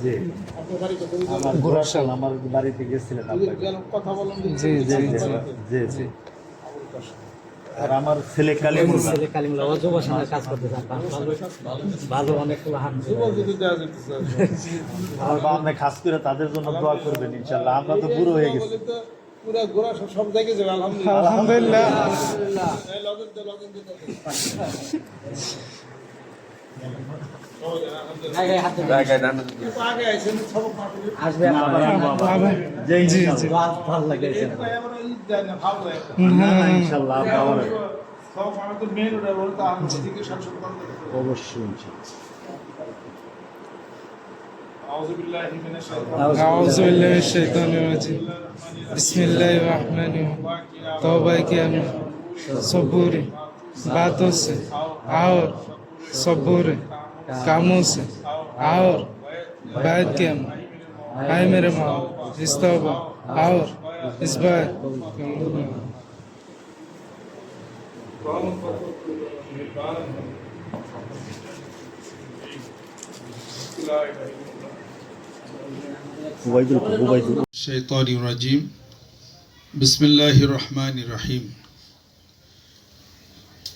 জি আমার গোরাশাল আমার বাড়িতে গেছিলেন কথা বলেন। জি জি জি জি আর আমার ছেলে কালিমুল্লাহ অজুবার সঙ্গে কাজ করতে ভালো অনেক আমার বাবা খাস করে তাদের জন্য দোয়া করবেন ইনশাআল্লাহ। আমরা তো বুড়ো হয়ে গেছি পুরা গোরা সব জায়গায় যাবে আলহামদুলিল্লাহ। অবশ্যই أعوذ بالله من الشيطان الرجيم بسم الله الرحمن الرحيم तौबा किया मैं सबूरी बातों से और सबूरी कामों से और बैठ किया आए मेरे माँ इस तौबा और इस बार الشيطان الرجيم بسم الله الرحمن الرحيم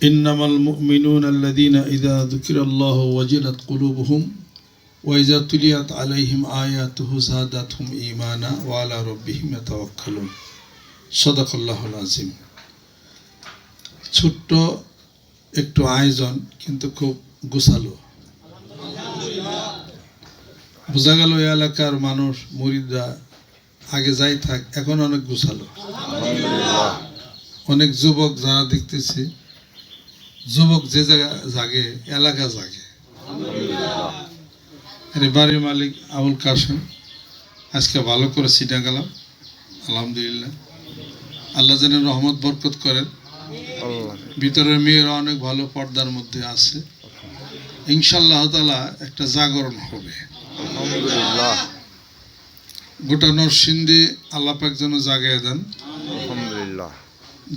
إنما المؤمنون الذين إذا ذكر الله وجلت قلوبهم وإذا تليت عليهم آياته زادتهم إيمانا وعلى ربهم يتوكلون صدق الله العظيم ছোট্ট একটু আয়োজন কিন্তু খুব গোছালো বোঝা গেল এই এলাকার মানুষ মুরিদরা আগে যাই থাক এখন অনেক গোছালো অনেক যুবক যারা দেখতেছি যুবক যে জায়গা জাগে এলাকা জাগে বাড়ির মালিক আবুল কাসেম আজকে ভালো করে সিটা গেলাম আলহামদুলিল্লাহ। আল্লাহ যেন রহমত বরকত করেন। ভিতরের মেয়েরা অনেক ভালো পর্দার মধ্যে আছে ইনশাআল্লাহ তাআলা একটা জাগরণ হবে আলহামদুলিল্লাহ। গোটা নরসিংদী আল্লাহ পাক যেন জাগায় দেন আলহামদুলিল্লাহ।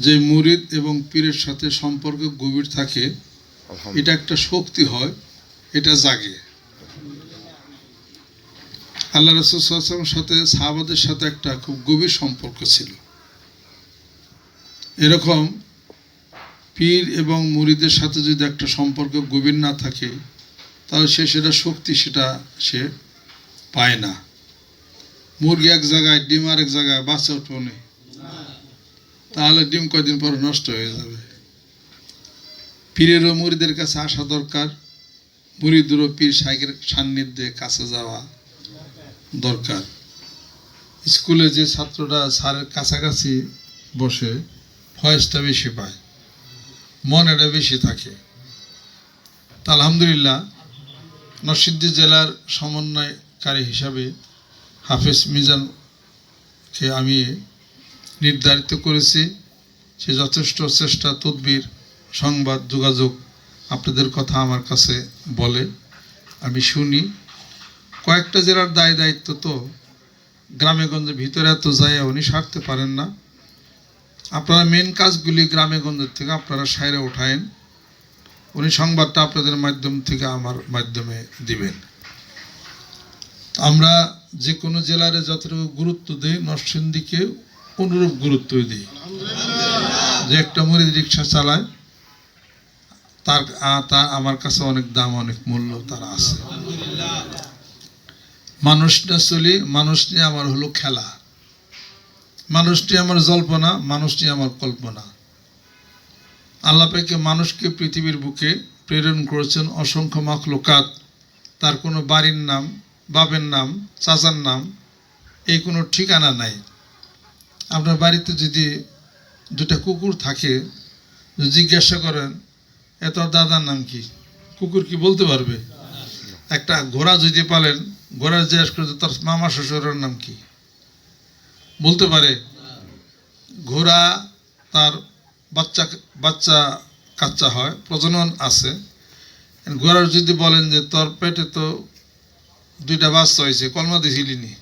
যে মুরিদ এবং পীরের সাথে সম্পর্ক গভীর থাকে এটা একটা শক্তি হয়, এটা জাগে। আল্লাহ রাসূল সাল্লাল্লাহু আলাইহি ওয়াসাল্লামের সাথে সাহাবাদের সাথে একটা খুব গভীর সম্পর্ক ছিল। এরকম পীর এবং মুরিদের সাথে যদি একটা সম্পর্ক গভীর না থাকে তাহলে সেটা শক্তি সে পায় না। মুরগি এক জায়গায় ডিম আরেক জায়গায় বাচ্চা উঠবে না, তাহলে ডিম কয়দিন পর নষ্ট হয়ে যাবে। পীরেরও মুরিদের কাছে আসা দরকার, মুরিদেরও পীর শাইখের সান্নিধ্যে কাছে যাওয়া দরকার। স্কুলে যে ছাত্ররা স্যারের কাছাকাছি বসে ফয়েজটা বেশি পায়, মনেটা বেশি থাকে। তা আলহামদুলিল্লাহ নরসিংদী জেলার সমন্বয়কারী হিসাবে হাফেজ মিজানকে আমি নির্ধারিত করেছি। সে যথেষ্ট চেষ্টা তদবির সংবাদ যোগাযোগ আপনাদের কথা আমার কাছে বলে, আমি শুনি। কয়েকটা জেলার দায়িত্ব তো গ্রামে গঞ্জের ভিতরে এত যায় উনি সারতে পারেন না। আপনারা মেন কাজগুলি গ্রামে গঞ্জের থেকে আপনারা সাইরে ওঠায়েন, উনি সংবাদটা আপনাদের মাধ্যম থেকে আমার মাধ্যমে দিবেন। আমরা যে কোনো জেলারে যতটুকু গুরুত্ব দিই নরসিংদীকে অনুরূপ গুরুত্ব দিই। যে একটা মুরিদ রিক্সা চালায় তার আমার কাছে অনেক দাম অনেক মূল্য তার আছে। মানুষ না চলি, মানুষ নিয়ে আমার হলো খেলা, মানুষ নিয়ে আমার জল্পনা, মানুষ নিয়ে আমার কল্পনা। আল্লাহ পাক মানুষকে পৃথিবীর বুকে প্রেরণ করেছেন অসংখ্য মাখলুকাত। তার কোনো বাড়ির নাম, বাপের নাম, চাচার নাম, এই কোনো ঠিকানা নাই। আপনার বাড়িতে যদি দুটা কুকুর থাকে, জিজ্ঞাসা করেন এত দাদার নাম কি, কুকুর কি বলতে পারবে? একটা ঘোড়া যদি পালেন, ঘোড়ার জিজ্ঞাসা করতে তার মামা শ্বশুরের নাম কি বলতে পারে? ঘোড়া তার বাচ্চা কাচ্চা হয়, প্রজনন আছে। ঘোড়ার যদি বলেন যে তোর পেটে তো দুইটা বাচ্চা হয়েছে, কলমা দিছিলি নি,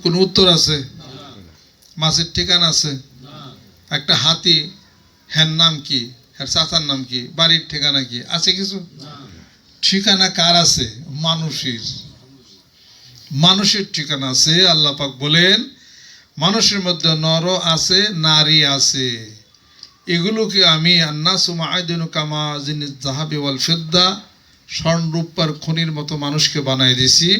কোনো উত্তর আছে? মাছের ঠিকানা আছে? একটা হাতি, হ্যার নাম কি, হ্যার চাচার নাম কি, বাড়ির ঠিকানা কি আছে? কিছু ঠিকানা কার আছে? মানুষের ঠিকানা আছে। আল্লাহ পাক বলেন মানুষের মধ্যে নর আছে, নারী আছে। এগুলোকে আমি আন্নাসু মাআদিনু কামা জিনিস যাহাবি ওয়াল ফিদ্দা, স্বর্ণ রূপার খনির মতো মানুষকে বানাই দিছি।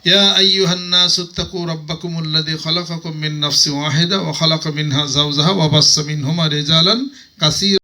ইয়া আইয়ুহান নাসু তাকু রাব্বাকুমুল্লাযী খালাকাকুম মিন নাফসিন ওয়াহিদা ওয়া খালাকা মিনহা যাওজাহা ওয়া বাসসা মিনহুমা রিজালান কাসীরা।